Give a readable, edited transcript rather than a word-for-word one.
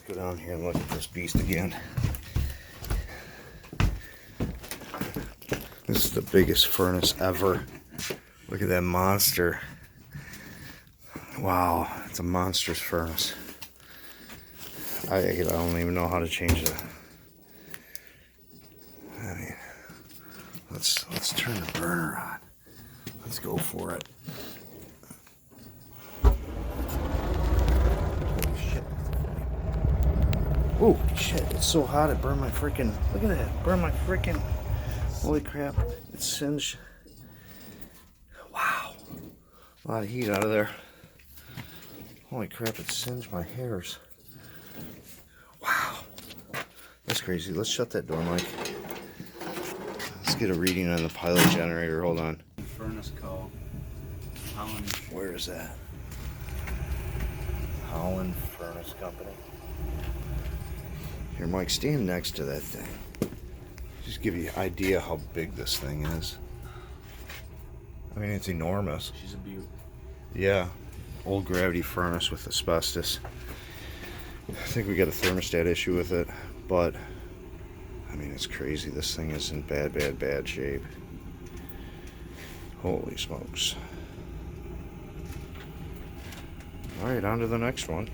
go down here and look at this beast again. This is the biggest furnace ever. Look at that monster. Wow, it's a monstrous furnace. I don't even know how to change it. I mean, let's turn the burner on. Let's go for it. Holy shit. Oh shit, it's so hot it burned my freaking, look at that, burned my freaking, holy crap, it's singed. Wow. A lot of heat out of there. Holy crap, it singed my hairs. Wow. That's crazy. Let's shut that door, Mike. Let's get a reading on the pilot generator. Hold on. Furnace call. Holland. Where is that? Holland Furnace Company. Here, Mike, stand next to that thing. Just give you an idea how big this thing is. I mean, it's enormous. She's a beaut. Yeah. Old gravity furnace with asbestos. I think we got a thermostat issue with it, but I mean, it's crazy. This thing is in bad shape. Holy smokes. All right, on to the next one.